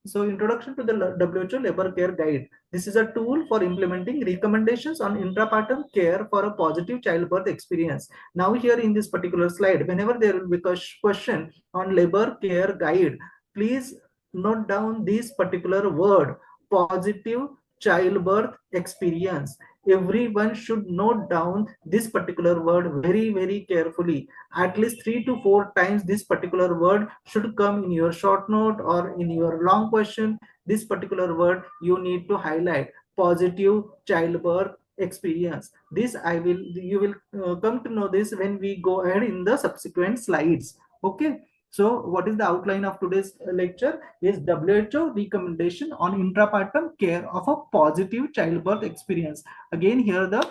So introduction to the WHO Labor Care Guide. This is a tool for implementing recommendations on intrapartum care for a positive childbirth experience. Now here in this particular slide, whenever there will be a question on labor care guide, please note down this particular word, positive childbirth experience. Everyone should note down this particular word very carefully. At least 3 to 4 times this particular word should come in your short note or in your long question. This particular word you need to highlight, positive childbirth experience. This you will come to know this when we go ahead in the subsequent slides. Okay, so what is the outline of today's lecture is WHO recommendation on intrapartum care of a positive childbirth experience. Again here the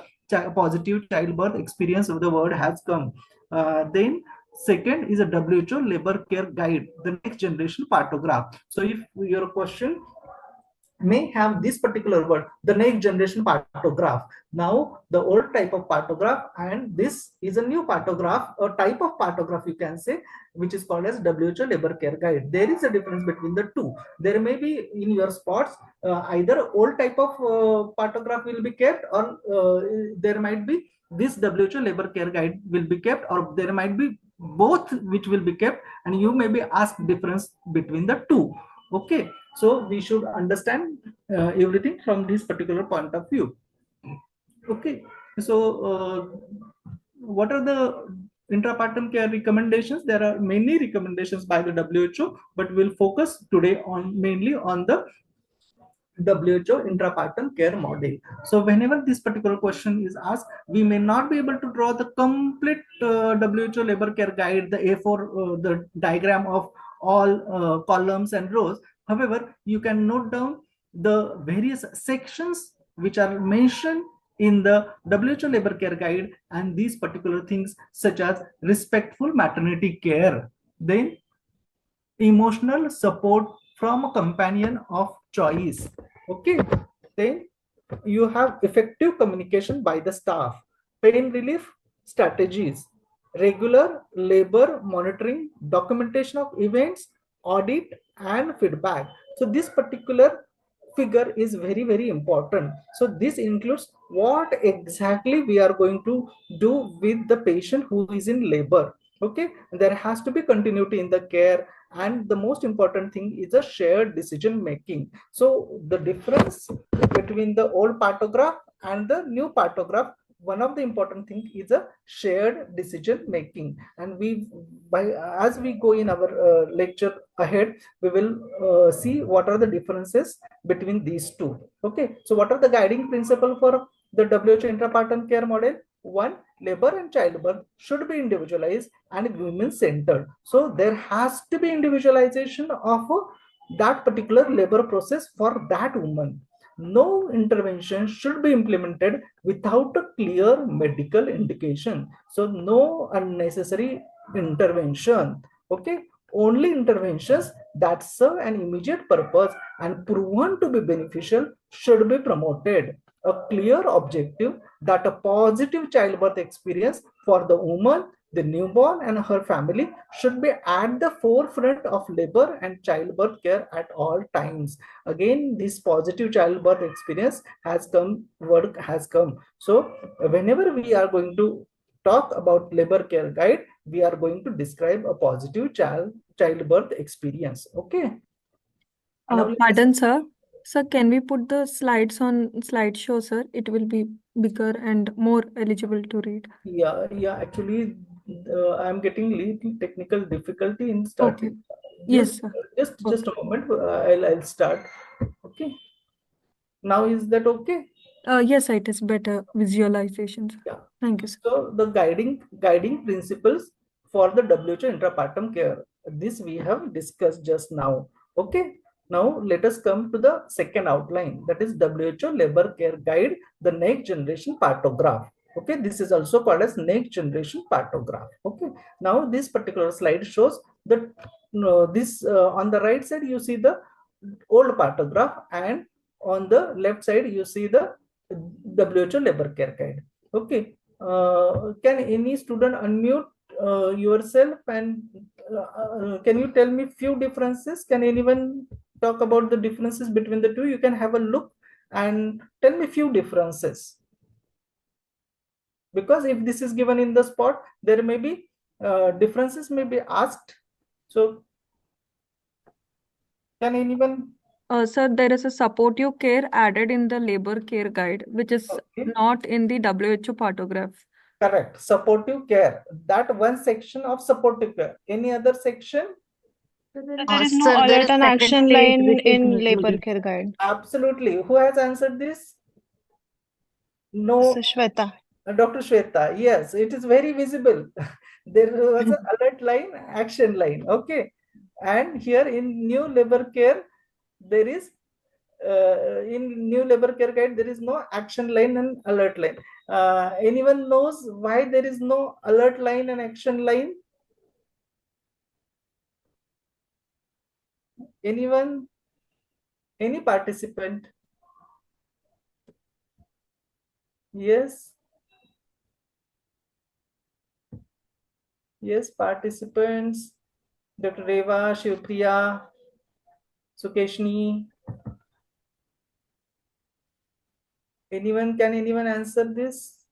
positive childbirth experience of the word has come. Then second is a WHO labor care guide, the next generation partograph. So if your question may have this particular word, the next generation partograph. Now the old type of partograph and this is a new partograph, a type of partograph you can say, which is called as WHO labor care guide. There is a difference between the two. There may be in your spots either old type of partograph will be kept, or there might be this WHO labor care guide will be kept, or there might be both which will be kept, and you may be asked difference between the two. Okay, so we should understand everything from this particular point of view. Okay, so what are the intrapartum care recommendations? There are many recommendations by the WHO, but we'll focus today on mainly on the WHO intrapartum care model. So whenever this particular question is asked, we may not be able to draw the complete WHO labor care guide, the A4, the diagram of all columns and rows. However, you can note down the various sections which are mentioned in the WHO labor care guide, and these particular things such as respectful maternity care, then emotional support from a companion of choice. Okay, then you have effective communication by the staff, pain relief strategies, regular labor monitoring, documentation of events, audit and feedback. So this particular figure is very important. So this includes what exactly we are going to do with the patient who is in labor. Okay, there has to be continuity in the care, and the most important thing is a shared decision making. So the difference between the old partograph and the new partograph, one of the important thing is a shared decision making, and we as we go in our lecture ahead, we will see what are the differences between these two. Okay, so what are the guiding principle for the WHO intrapartum care model? One, labor and childbirth should be individualized and women centered. So there has to be individualization of that particular labor process for that woman. No intervention should be implemented without a clear medical indication. So no unnecessary intervention. Okay, only interventions that serve an immediate purpose and proven to be beneficial should be promoted. A clear objective that a positive childbirth experience for the woman, the newborn and her family should be at the forefront of labor and childbirth care at all times. Again, this positive childbirth experience has come, word has come. So whenever we are going to talk about labor care guide, we are going to describe a positive childbirth experience. Okay. Pardon, sir. Sir, can we put the slides on slideshow, sir? It will be bigger and more eligible to read. Yeah. Actually, I'm getting little technical difficulty in starting. Okay. Yes, sir. Just a moment. I'll start. Okay. Now is that okay? Yes, it is better visualizations. Yeah. Thank you, sir. So the guiding principles for the WHO intrapartum care, this we have discussed just now. Okay. Now let us come to the second outline, that is WHO labor care guide, the next generation partograph. Okay, this is also called as next generation partograph. Okay, now this particular slide shows that this on the right side you see the old partograph, and on the left side you see the WHO labor care guide. Okay, can any student unmute yourself and can you tell me few differences? Can anyone talk about the differences between the two, you can have a look and tell me few differences. Because if this is given in the spot, there may be differences may be asked. So can anyone? Sir, there is a supportive care added in the labor care guide, which is Okay, not in the WHO partograph. correct. Supportive care. That one section of supportive care. Any other section? There is no Sir, there alert is and second action stage, line which is in labor needed. care guide. Absolutely. Who has answered this? No. So Shweta. Dr. Shweta, yes, it is very visible. There was an alert line, action line. Okay. And here in new labor care, there is in new labor care guide, there is no action line and alert line. Anyone knows why there is no alert line and action line? Anyone? Any participant? Yes. Yes, participants. Dr. Reva, Shivpriya, Sukeshni. Anyone, can anyone answer this?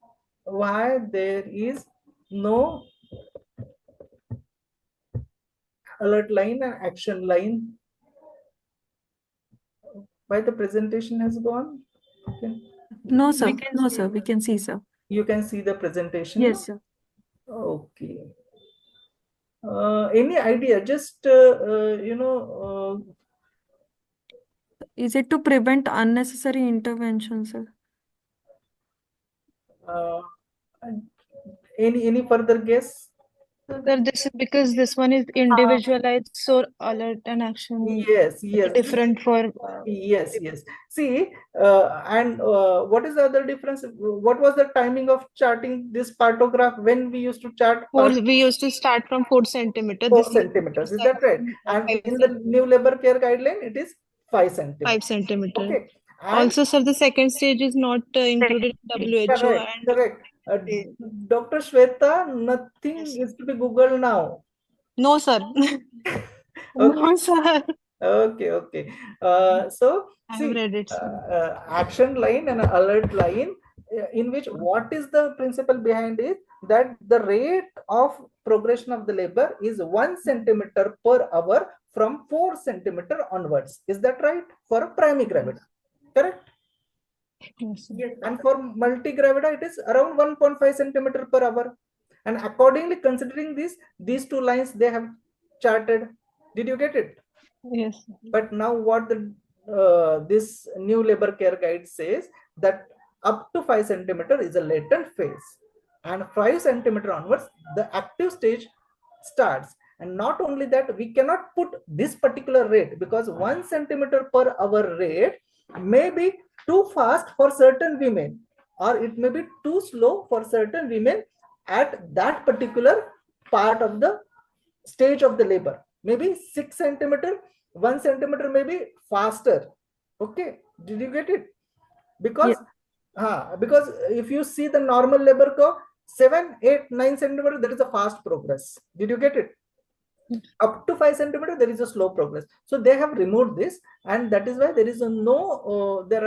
Why there is no alert line and action line? Why the presentation has gone? Okay. No, sir. No, sir. We can see, sir. You can see the presentation. Yes, sir. Okay. Any idea? Just Is it to prevent unnecessary intervention, sir? uh, any further guess? Sir, this is because this one is individualized, so alert and action Yes, is yes. different for Yes, yes. See, and what is the other difference? What was the timing of charting this partograph when we used to chart we used to start from 4 centimeter. 4 This centimeters? Is that right? And 5 in the new labor care guideline, it is 5 centimeters. 5 centimeter. Okay. And Also, sir, the second stage is not included in WHO. correct, And correct. Dr. Shweta, nothing is to be Googled now. no, sir. Okay. No, sir. Okay, okay. So I have see, read it, sir. action line and alert line, in which what is the principle behind it? That the rate of progression of the labor is 1 centimeter per hour from 4 centimeter onwards. Is that right? For primary gravida, correct? Yes, sir. And for multi-gravida, it is around 1.5 centimeter per hour. And accordingly, considering these two lines they have charted. Did you get it? Yes. But now what the this new labor care guide says, that up to 5 centimeter is a latent phase, and 5 centimeter onwards the active stage starts. And not only that, we cannot put this particular rate, because 1 centimeter per hour rate may be too fast for certain women, or it may be too slow for certain women at that particular part of the stage of the labor. Maybe 6 centimeter, 1 centimeter may be faster. Okay, did you get it? Because because if you see the normal labor curve, 7, 8, 9 centimeter, there is a fast progress. Did you get it? Up to 5 centimeter, there is a slow progress. So they have removed this, and that is why there is there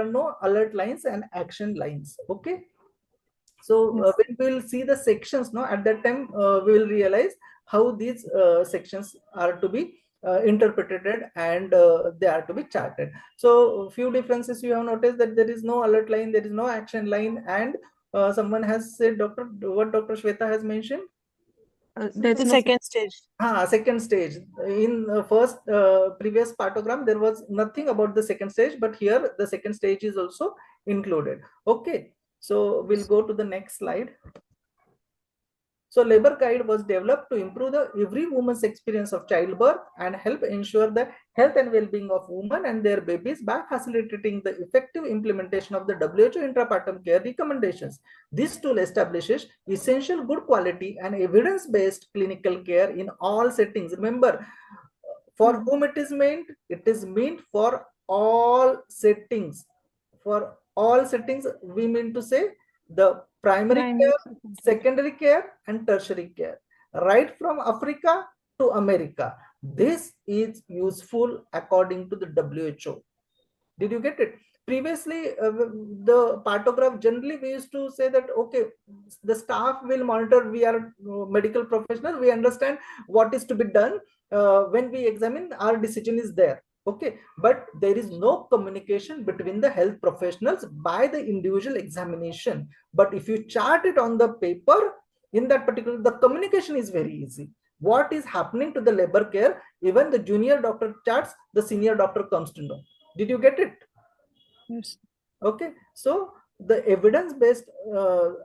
are no alert lines and action lines. Okay. So when we will see the sections, no, at that time we will realize how these sections are to be interpreted and they are to be charted. So a few differences you have noticed, that there is no alert line, there is no action line, and someone has said, what Dr. Shweta has mentioned. There's The no second stage. Second stage. In first previous partogram, there was nothing about the second stage, but here the second stage is also included. Okay, so we'll go to the next slide. So labor guide was developed to improve every woman's experience of childbirth and help ensure the health and well-being of women and their babies by facilitating the effective implementation of the WHO intrapartum care recommendations. This tool establishes essential good quality and evidence-based clinical care in all settings. Remember, for whom it is meant? It is meant for all settings. For all settings, we mean to say the primary care, secondary care, and tertiary care, right from Africa to America. This is useful according to the WHO. Did you get it? Previously, the Partograph, generally we used to say that, okay, the staff will monitor, we are medical professionals, we understand what is to be done. When we examine, our decision is there. Okay, but there is no communication between the health professionals by the individual examination. But if you chart it on the paper, in that particular, the communication is very easy. What is happening to the labor care, even the junior doctor charts, the senior doctor comes to know. Did you get it? Yes. Okay, so the evidence-based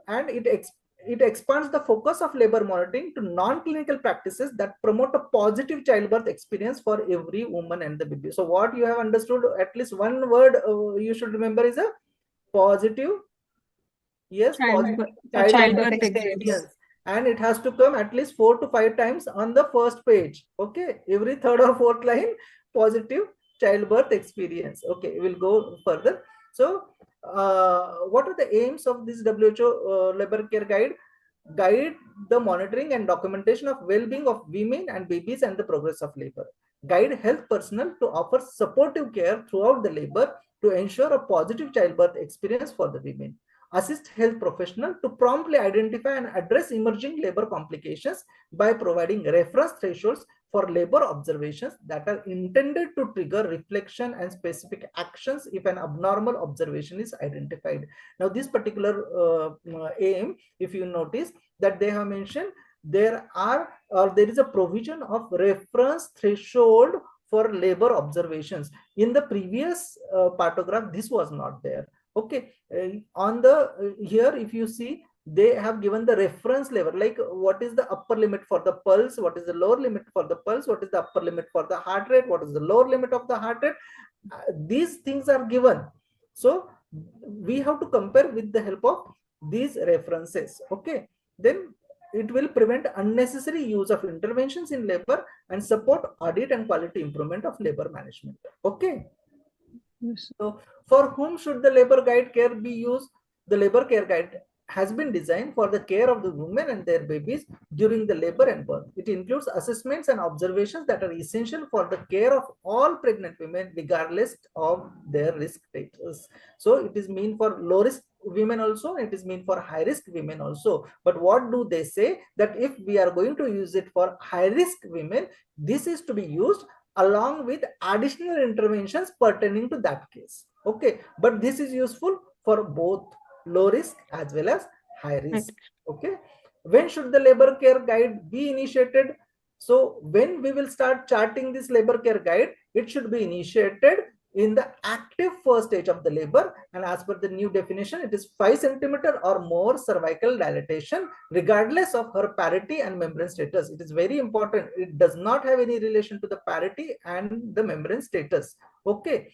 and it expands the focus of labor monitoring to non-clinical practices that promote a positive childbirth experience for every woman and the baby. So what you have understood, at least one word you should remember is a positive, yes, positive Childbirth childbirth experience. experience. And it has to come at least 4 to 5 times on the first page. Okay, every third or fourth line, positive childbirth experience. Okay, we'll go further. So what are the aims of this WHO labor care guide? Guide the monitoring and documentation of well-being of women and babies and the progress of labor. Guide health personnel to offer supportive care throughout the labor to ensure a positive childbirth experience for the women. Assist health professionals to promptly identify and address emerging labor complications by providing reference thresholds for labor observations that are intended to trigger reflection and specific actions if an abnormal observation is identified. Now, this particular aim, if you notice that they have mentioned, there is a provision of reference threshold for labor observations. In the previous Partograph, this was not there. Okay, on the here, if you see, they have given the reference level, like what is the upper limit for the pulse, what is the lower limit for the pulse, what is the upper limit for the heart rate, what is the lower limit of the heart rate. These things are given, so we have to compare with the help of these references. Okay, then it will prevent unnecessary use of interventions in labor and support audit and quality improvement of labor management. Okay. Yes. So for whom should the labor guide care be used? The labor care guide has been designed for the care of the women and their babies during the labor and birth. It includes assessments and observations that are essential for the care of all pregnant women, regardless of their risk status. So it is mean for low risk women also, it is mean for high risk women also. But what do they say? That if we are going to use it for high risk women, this is to be used along with additional interventions pertaining to that case. Okay, but this is useful for both low risk as well as high risk. Okay, when should the labor care guide be initiated? So when we will start charting this labor care guide, it should be initiated in the active first stage of the labor, and as per the new definition, it is 5 centimeter or more cervical dilatation regardless of her parity and membrane status. It is very important. It does not have any relation to the parity and the membrane status. Okay,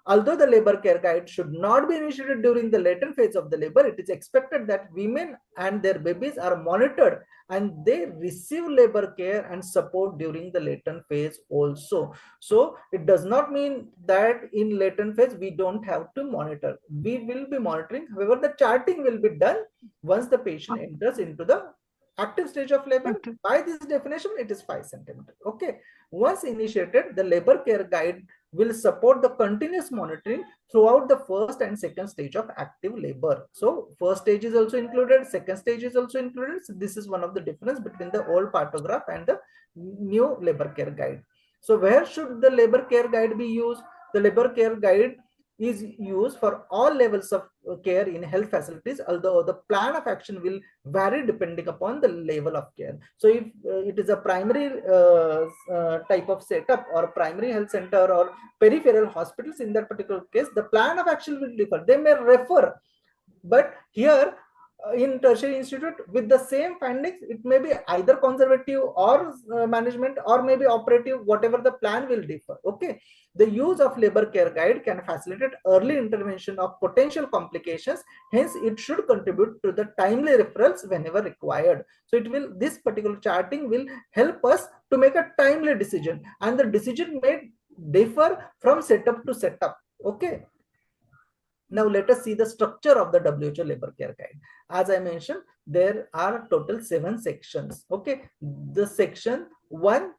although the labor care guide should not be initiated during the latent phase of the labor, it is expected that women and their babies are monitored and they receive labor care and support during the latent phase also. So it does not mean that in latent phase we don't have to monitor. We will be monitoring. However, the charting will be done once the patient enters into the active stage of labor. By this definition, it is 5 centimeters. Okay. Once initiated, the labor care guide will support the continuous monitoring throughout the first and second stage of active labor. So first stage is also included, second stage is also included. So this is one of the difference between the old Partograph and the new labor care guide. So where should the labor care guide be used? The labor care guide is used for all levels of care in health facilities, although the plan of action will vary depending upon the level of care. So if it is a primary type of setup or primary health center or peripheral hospitals, in that particular case, the plan of action will differ. They may refer, but here in tertiary institute with the same findings, it may be either conservative or management or maybe operative, whatever the plan will differ. Okay, the use of labor care guide can facilitate early intervention of potential complications. Hence, it should contribute to the timely referrals whenever required. So it will, this particular charting will help us to make a timely decision, and the decision may differ from setup to setup. Okay. Now let us see the structure of the WHO labor care guide. As I mentioned, there are total 7 sections. Okay, the section 1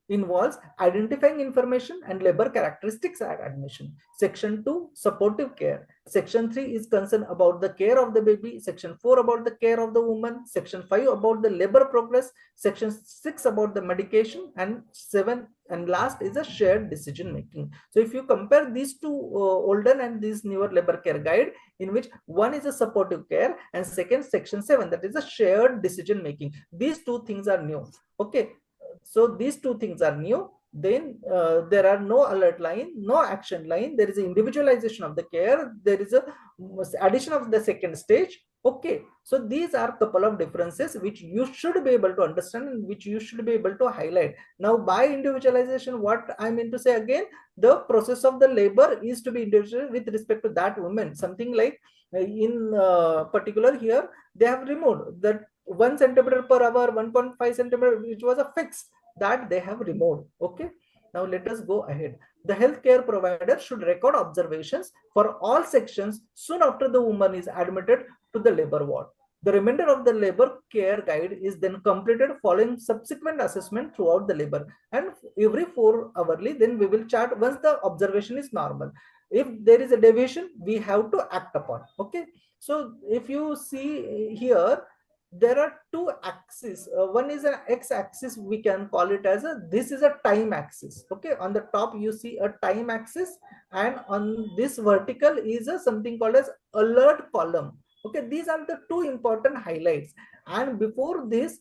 involves identifying information and labor characteristics at admission. Section 2, supportive care. Section 3 is concerned about the care of the baby. Section 4 about the care of the woman. Section 5 about the labor progress. Section 6 about the medication, and 7 and last is a shared decision making. So if you compare these two older and this newer labor care guide, in which one is a supportive care and second section 7, that is a shared decision making, these two things are new. Okay, so these two things are new. Then there are no alert line, no action line. There is an individualization of the care. There is a addition of the second stage. Okay, so these are couple of differences which you should be able to understand and which you should be able to highlight. Now, by individualization, what I mean to say again, the process of the labor is to be individual with respect to that woman. Something like in particular here, they have removed that 1 centimeter per hour, 1.5 centimeter, which was a fixed, that they have removed. Okay, now let us go ahead. The healthcare provider should record observations for all sections soon after the woman is admitted to the labor ward. The remainder of the labor care guide is then completed following subsequent assessment throughout the labor, and every 4 hourly then we will chart once the observation is normal. If there is a deviation, we have to act upon. Okay, so if you see here, there are two axes. One is an x-axis, we can call it as a, this is a time axis. Okay, on the top you see a time axis, and on this vertical is a something called as alert column. Okay, these are the two important highlights, and before this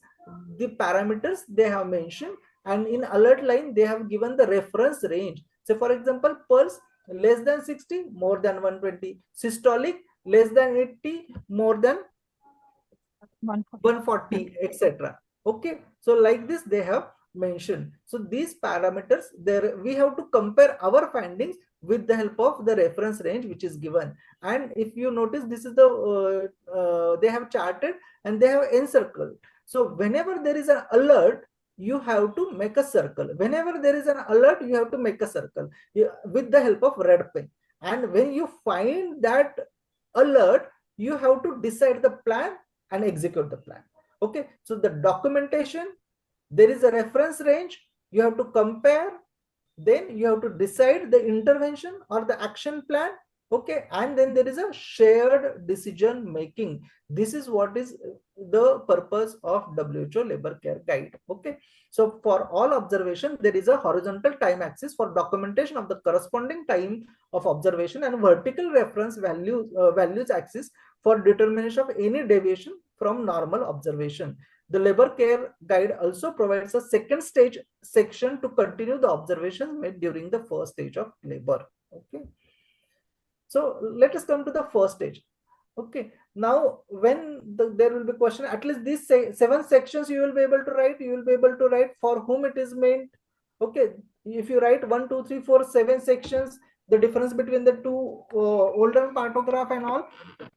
the parameters they have mentioned, and in alert line they have given the reference range. So for example, pulse less than 60, more than 120, systolic less than 80, more than 140, etc. Okay, so like this they have mentioned. So these parameters, there we have to compare our findings with the help of the reference range which is given. And if you notice, this is the they have charted and they have encircled. So whenever there is an alert, you have to make a circle. Whenever there is an alert, you have to make a circle with the help of red pen. And when you find that alert, you have to decide the plan and execute the plan. Okay, so the documentation, there is a reference range, you have to compare, then you have to decide the intervention or the action plan. Okay, and then there is a shared decision making. This is what is the purpose of WHO labor care guide. Okay, so for all observation, there is a horizontal time axis for documentation of the corresponding time of observation, and vertical reference values axis for determination of any deviation from normal observation. The labor care guide also provides a second stage section to continue the observations made during the first stage of labor. Okay, so let us come to the first stage. Okay, now when there will be question, at least these 7 sections you will be able to write. You will be able to write for whom it is meant. Okay, if you write 1, 2, 3, 4, 7 sections, the difference between the two older partograph and all,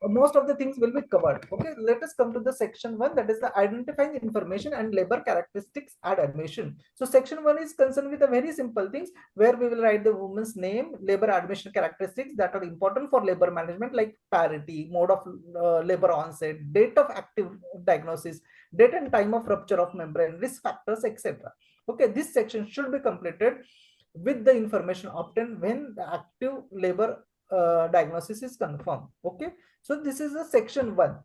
most of the things will be covered. Okay, let us come to the section 1, that is the identifying information and labor characteristics at admission. So section 1 is concerned with the very simple things, where we will write the woman's name, labor admission characteristics that are important for labor management, like parity, mode of labor onset, date of active diagnosis, date and time of rupture of membrane, risk factors, etc. Okay, this section should be completed with the information obtained when the active labor diagnosis is confirmed. Okay, so this is a section 1.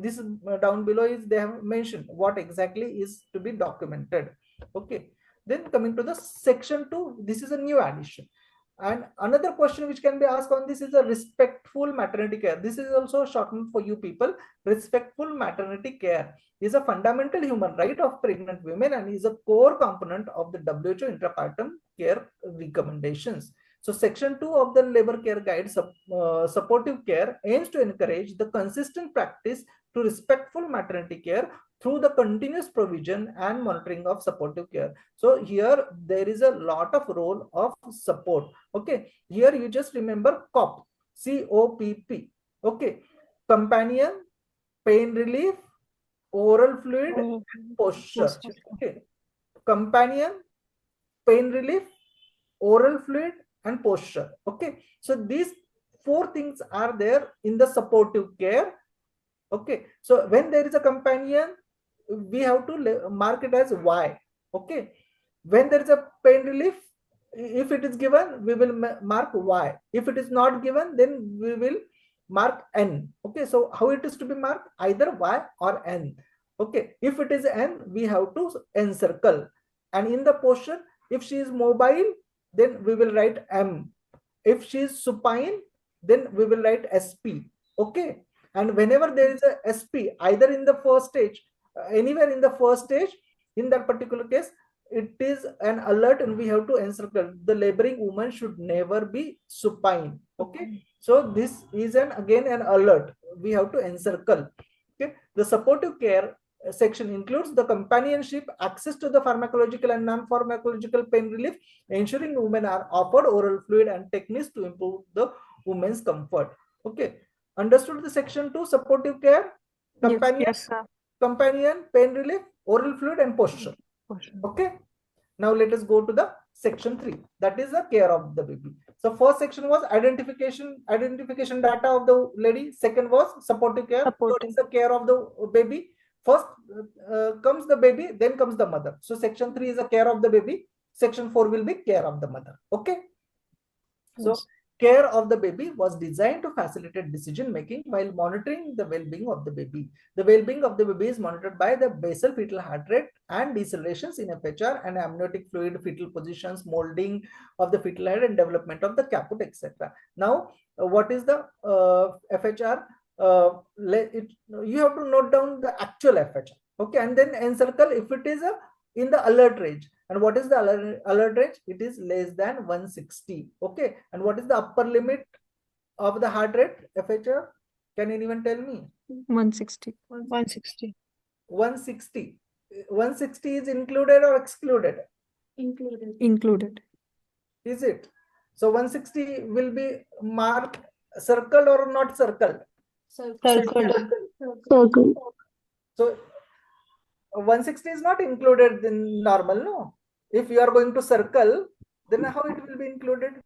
This down below is they have mentioned what exactly is to be documented. Okay, then coming to the section 2, this is a new addition. And another question which can be asked on this is a respectful maternity care. This is also shortened for you people. Respectful maternity care is a fundamental human right of pregnant women and is a core component of the WHO intrapartum care recommendations. So section 2 of the labor care guide, supportive care, aims to encourage the consistent practice to respectful maternity care through the continuous provision and monitoring of supportive care. So here there is a lot of role of support. Okay, here you just remember COP, COPP. Okay, companion, pain relief, oral fluid, and posture. Okay, companion, pain relief, oral fluid, and posture. Okay, so these 4 things are there in the supportive care. Okay, so when there is a companion, we have to mark it as Y. Okay, When there is a pain relief, if it is given, we will mark Y. If it is not given, then we will mark N. Okay, so how it is to be marked? Either Y or N. Okay, if it is N, we have to encircle. And in the posture, if she is mobile, then we will write M. If she is supine, then we will write SP. Okay, and whenever there is a SP, either in the first stage, anywhere in the first stage, in that particular case, it is an alert and we have to encircle. The laboring woman should never be supine. Okay, so this is again an alert. We have to encircle. Okay, the supportive care section includes the companionship, access to the pharmacological and non-pharmacological pain relief, ensuring women are offered oral fluid and techniques to improve the women's comfort. Okay, understood the section 2, supportive care, companion, Yes, sir. companion, pain relief, oral fluid, and posture. Okay, now let us go to the section 3, that is the care of the baby. So first section was identification data of the lady. Second was supportive care. Third is the care of the baby. First comes the baby, then comes the mother. So section 3 is the care of the baby. Section 4 will be care of the mother. Okay, so care of the baby was designed to facilitate decision making while monitoring the well-being of the baby. The well-being of the baby is monitored by the basal fetal heart rate and decelerations in FHR and amniotic fluid, fetal positions, molding of the fetal head, and development of the caput, etc. Now, what is the FHR? You have to note down the actual FHR. Okay, and then encircle if it is in the alert range. And what is the alert range? It is less than 160. Okay, and what is the upper limit of the heart rate, FHR? Can anyone tell me? 160. 160. 160. 160 is included or excluded? Included. Is it? So 160 will be marked circle or not circle? Circle. So 160 is not included in normal, no? If you are going to circle, then how it will be included?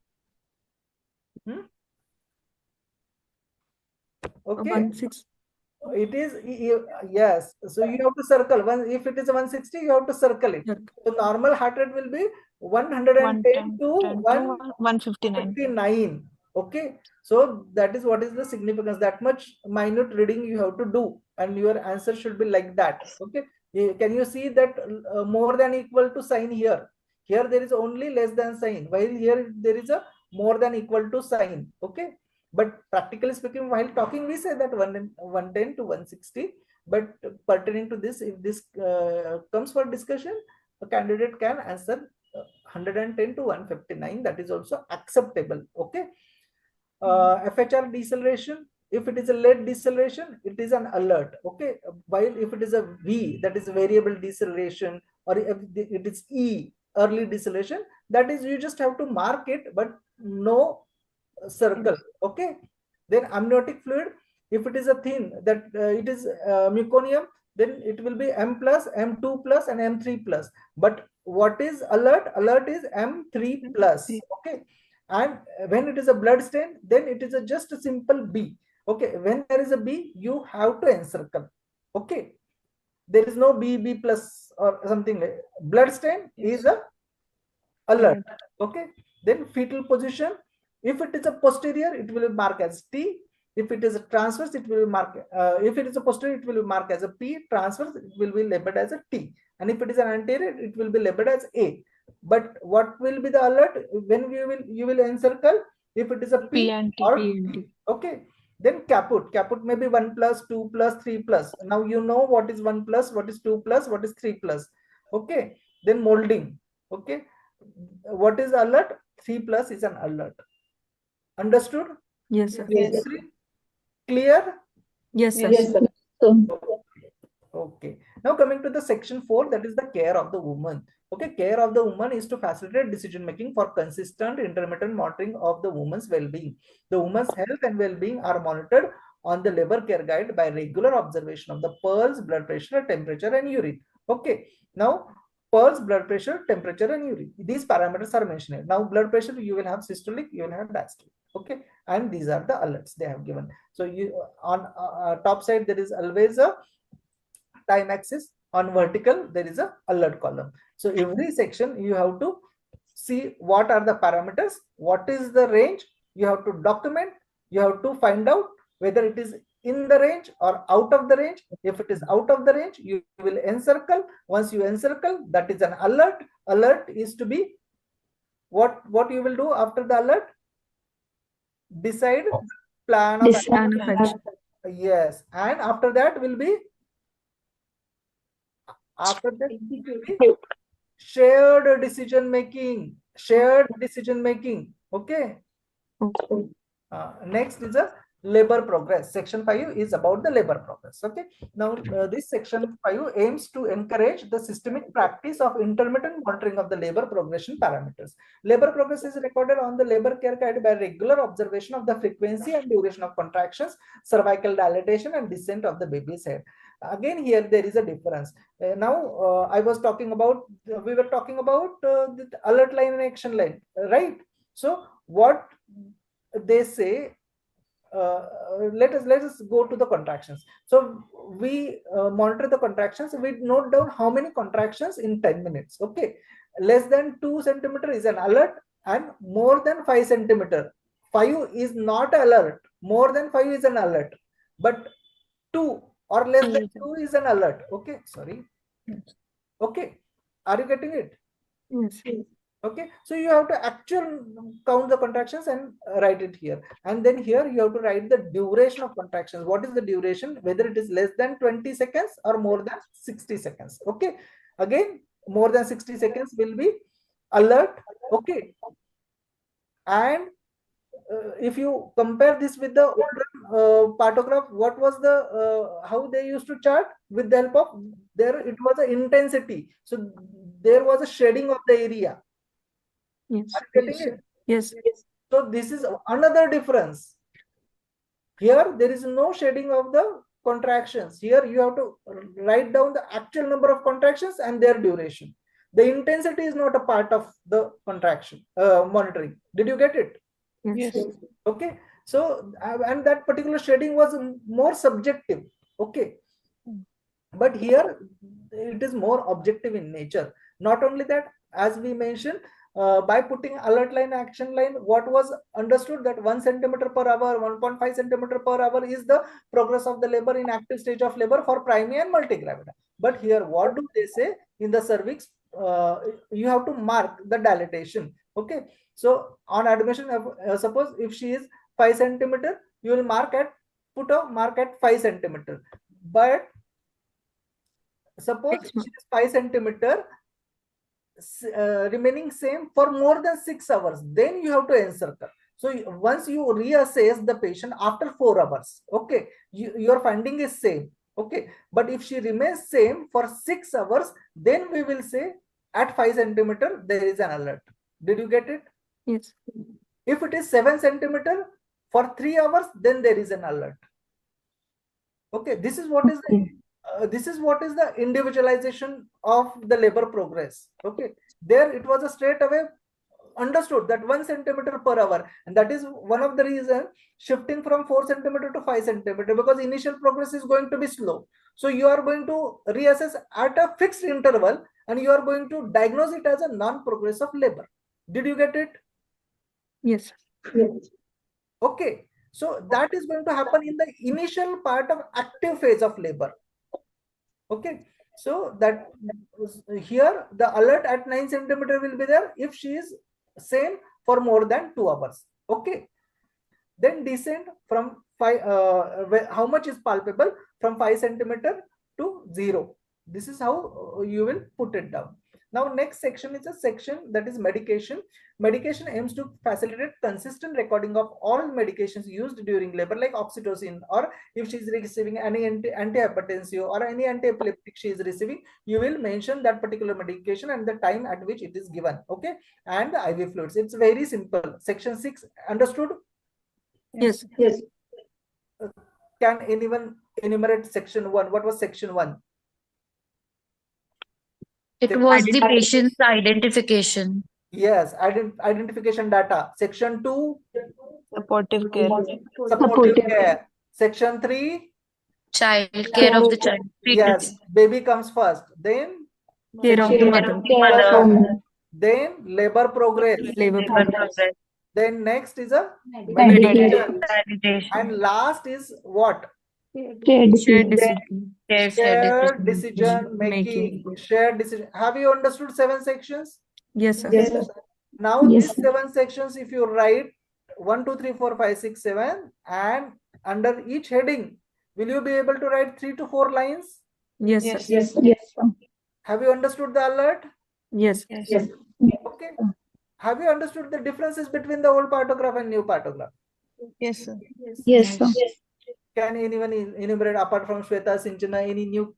Okay. 160. It is, yes. So you have to circle. If it is 160, you have to circle it. So normal heart rate will be 110 to 159. Okay. So that is what is the significance. That much minute reading you have to do, and your answer should be like that. Okay. Can you see that more than equal to sign here? Here there is only less than sign, while here there is a more than equal to sign. Okay. But practically speaking, while talking, we say that 110 to 160. But pertaining to this, if this comes for discussion, a candidate can answer 110 to 159. That is also acceptable. Okay. FHR deceleration. If it is a late deceleration, it is an alert. Okay. While if it is a V, that is variable deceleration, or if it is E, early deceleration, that is you just have to mark it, but no circle. Okay. Then amniotic fluid, if it is a thin, that it is meconium, then it will be M plus, M2 plus, and M3 plus. But what is alert? Alert is M3 plus. Okay. And when it is a blood stain, then it is just a simple B. Okay. When there is a B, you have to encircle. Okay. There is no B plus or something like blood stain is a alert. Okay. Then fetal position. If it is a posterior, it will mark as T. If it is a transverse, it will mark. If it is a posterior, it will mark as a P. Transverse, it will be labeled as a T. And if it is an anterior, it will be labeled as A. But what will be the alert when you will encircle? If it is a P or T. Okay. Then caput. Caput may be 1 plus, 2 plus, 3 plus. Now you know what is 1 plus, what is 2 plus, what is 3 plus. Okay. Then molding. Okay. What is alert? 3 plus is an alert. Understood? Yes, sir. Yes. Clear? Yes, sir. Yes, sir. Okay. Now coming to the section 4, that is the care of the woman. Okay, care of the woman is to facilitate decision making for consistent intermittent monitoring of the woman's well-being. The woman's health and well-being are monitored on the labor care guide by regular observation of the pulse, blood pressure, temperature, and urine. Okay. Now pulse, blood pressure, temperature, and urine. These parameters are mentioned. Now blood pressure, you will have systolic, you will have diastolic. Okay, and these are the alerts they have given. So you on top side there is always a time axis. On vertical, there is a alert column. So every section you have to see what are the parameters, what is the range, you have to document, you have to find out whether it is in the range or out of the range. If it is out of the range, you will encircle. Once you encircle, that is an alert. Alert is to be what you will do after the alert? Decide plan of Plan of action. yes, and after that will be shared decision making. Okay. Okay. Next is a labor progress. Section 5 is about the labor progress. Okay. Now this section 5 aims to encourage the systemic practice of intermittent monitoring of the labor progression parameters. Labor progress is recorded on the labor care guide by regular observation of the frequency and duration of contractions, cervical dilatation, and descent of the baby's head. Again, here there is a difference. Now we were talking about the alert line and action line, right? So what they say, let us go to the contractions. So we monitor the contractions. We note down how many contractions in 10 minutes. Okay, less than 2 centimeter is an alert, and more than 5 centimeter, 5 is not alert, more than 5 is an alert, but 2 or less than 2 is an alert. Okay, sorry. Okay, are you getting it? Yes. Okay, so you have to actually count the contractions and write it here, and then here you have to write the duration of contractions. What is the duration, whether it is less than 20 seconds or more than 60 seconds. Okay, again, more than 60 seconds will be alert. Okay, and if you compare this with the older Partograph, what was the how they used to chart? With the help of, there it was an intensity, so there was a shading of the area. Yes. Are you getting it? Yes. So this is another difference. Here there is no shading of the contractions. Here you have to write down the actual number of contractions and their duration. The intensity is not a part of the contraction monitoring. Did you get it? Yes. Okay. So and that particular shading was more subjective. Okay. But here it is more objective in nature. Not only that, as we mentioned, by putting alert line, action line, what was understood that 1 centimeter per hour, 1.5 centimeter per hour is the progress of the labor in active stage of labor for primary and multigravida. But here, what do they say in the cervix? You have to mark the dilatation. Okay, so on admission, suppose if she is 5 centimeter, you will put a mark at 5 centimeter. But suppose she is 5 centimeter remaining same for more than 6 hours, then you have to encircle. So once you reassess the patient after 4 hours, okay, your finding is same. Okay, but if she remains same for 6 hours, then we will say at 5 centimeter there is an alert. Did you get it? Yes. If it is 7 centimeter for 3 hours, then there is an alert. Okay, this is what is the individualization of the labor progress. Okay, there it was a straight away understood that 1 centimeter per hour, and that is one of the reasons shifting from 4 centimeter to 5 centimeter, because initial progress is going to be slow. So you are going to reassess at a fixed interval, and you are going to diagnose it as a non-progressive labor. Did you get it? Yes. Okay, so that is going to happen in the initial part of active phase of labor. Okay, so that here the alert at 9 centimeter will be there if she is same for more than 2 hours. Okay, then descent from 5, how much is palpable, from 5 centimeter to 0. This is how you will put it down. Now next section is a section that is medication. Medication aims to facilitate consistent recording of all medications used during labor, like oxytocin, or if she is receiving any antihypertensive or any anti-epileptic she is receiving, you will mention that particular medication and the time at which it is given. Okay, and the IV fluids. It's very simple. Section 6, understood? Yes. Can anyone enumerate section 1? What was section 1? It was the patient's identification. Yes, identification data. Section 2, Supportive care. supportive care. Section 3, Care of the child. Yes, baby comes first, then Care of the mother. mother, then labor progress, Labor progress. then next is a Medication. Sanitation. and last is what? Shared decision. Shared decision Making. making. Shared decision. Have you understood 7 sections? Yes, sir. Now these 7 sections, if you write 1, 2, 3, 4, 5, 6, 7, and under each heading, will you be able to write 3 to 4 lines? Yes, sir. Yes. Have you understood the alert? Yes. Okay. Have you understood the differences between the old partograph and new partograph? Yes, sir. Yes. Can anyone enumerate apart from Shweta, Sinchana, any new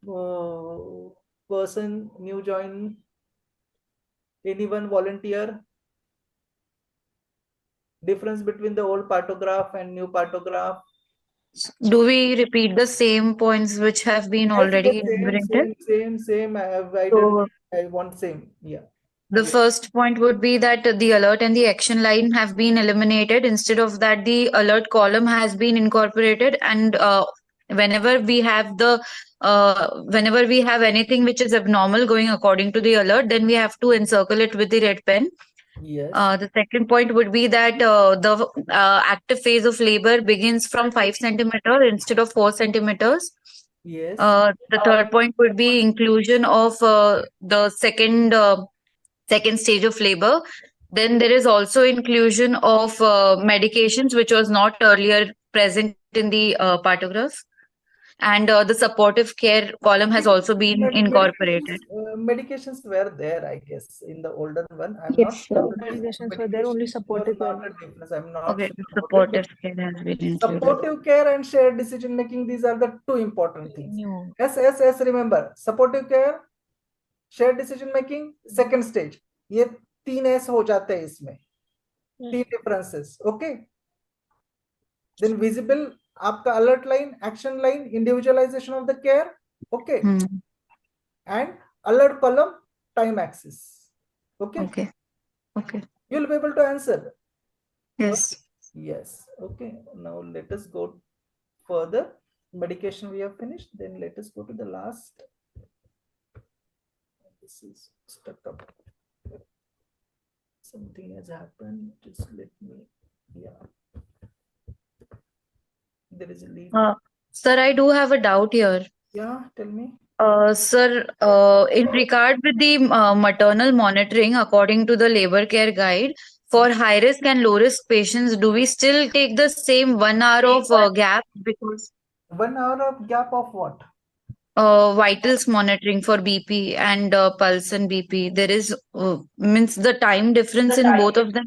person, new join? Anyone volunteer? Difference between the old partograph and new partograph? Do we repeat the same points which have been already enumerated? Same. I want same. Yeah. The first point would be that the alert and the action line have been eliminated. Instead of that, the alert column has been incorporated, and whenever we have anything which is abnormal going according to the alert, then we have to encircle it with the red pen. Yes. The second point would be that the active phase of labor begins from 5 centimeters instead of 4 centimeters. Yes. The third point would be inclusion of the second stage of labor. Then there is also inclusion of medications, which was not earlier present in the partograph. And the supportive care column has also been incorporated. Medications were there, I guess, in the older one. I'm not sure. Medications were there, only supportive was not care. a difference. I'm not Okay, sure about it, supportive but care has been included. supportive care and shared decision making, these are the two important things. New. S, remember, supportive care, shared decision making, second stage. ये 3 S हो जाते हैं इसमें, 3 differences. Okay. Then visible, आपका alert line, action line, individualization of the care. Okay. And alert column, time axis. Okay. You'll be able to answer. Yes. Yes. Okay. Now let us go further. Medication we have finished. Then let us go to the last. This is stuck up. Something has happened. Just let me. Yeah. There is a lead. Sir, I do have a doubt here. Yeah, tell me. Sir, in regard with the maternal monitoring, according to the labor care guide, for high risk and low risk patients, do we still take the same 1 hour of gap? Because 1 hour of gap of what? vitals monitoring for BP and pulse and BP. There is means the time difference in both of them.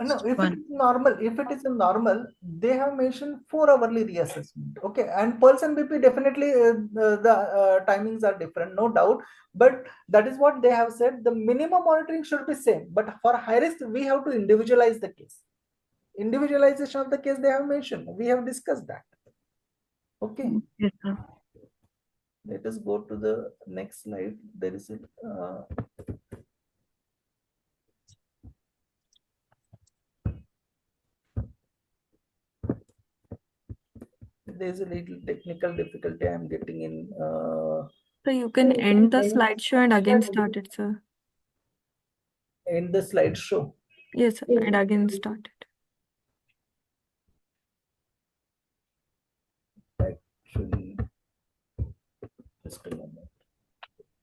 No, if it is normal, they have mentioned 4 hourly reassessment. Okay, and pulse and BP definitely the timings are different, no doubt. But that is what they have said. The minimum monitoring should be same. But for high risk, we have to individualize the case. Individualization of the case they have mentioned. We have discussed that. Okay. Yes, sir. Let us go to the next slide. There is a there's a little technical difficulty I'm getting in. So you can end the slideshow and again start it, sir. End the slideshow. Yes, sir, and again start it. Actually, just a moment.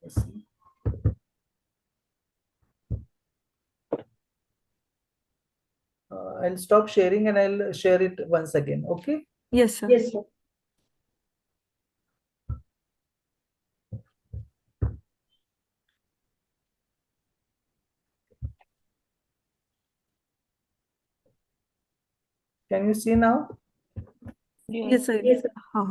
Let's see. I'll stop sharing and I'll share it once again. Okay. Yes, sir. Can you see now? Yes, sir.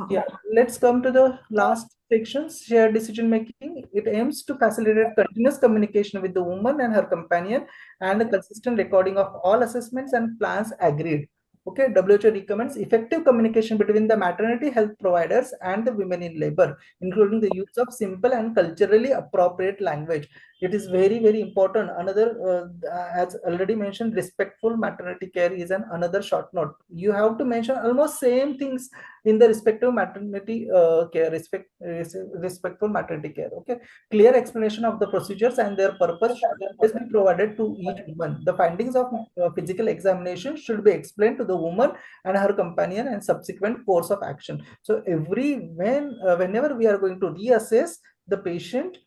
Yeah, let's come to the last section, shared decision making. It aims to facilitate continuous communication with the woman and her companion and the consistent recording of all assessments and plans agreed. Okay, WHO recommends effective communication between the maternity health providers and the women in labor, including the use of simple and culturally appropriate language. It is very, very important. Another, as already mentioned, respectful maternity care is another short note. You have to mention almost same things in the respective maternity care, respectful maternity care. Okay, clear explanation of the procedures and their purpose should always be provided to each woman. The findings of physical examination should be explained to the woman and her companion and subsequent course of action. So whenever we are going to reassess the patient,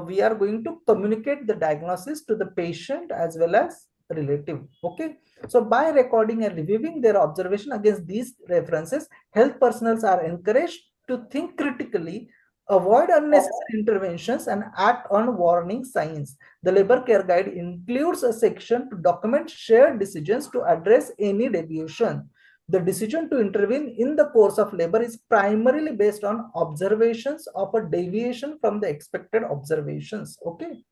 we are going to communicate the diagnosis to the patient as well as relative. Okay, so by recording and reviewing their observation against these references, health personnel are encouraged to think critically, avoid unnecessary interventions, and act on warning signs. The labor care guide includes a section to document shared decisions to address any deviation. The decision to intervene in the course of labor is primarily based on observations of a deviation from the expected observations. Okay.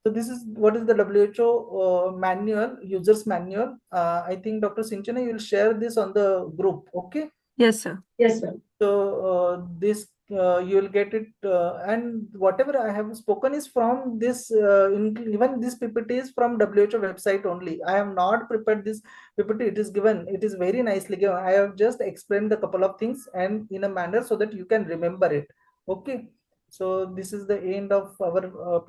So this is what is the WHO manual, users manual. I think Dr. Sinchana, you will share this on the group. Okay. Yes, sir. Yes, sir. So this you will get it, and whatever I have spoken is from this. Even this PPT is from WHO website only. I have not prepared this PPT. It is given. It is very nicely given. I have just explained a couple of things and in a manner so that you can remember it. Okay. So this is the end of our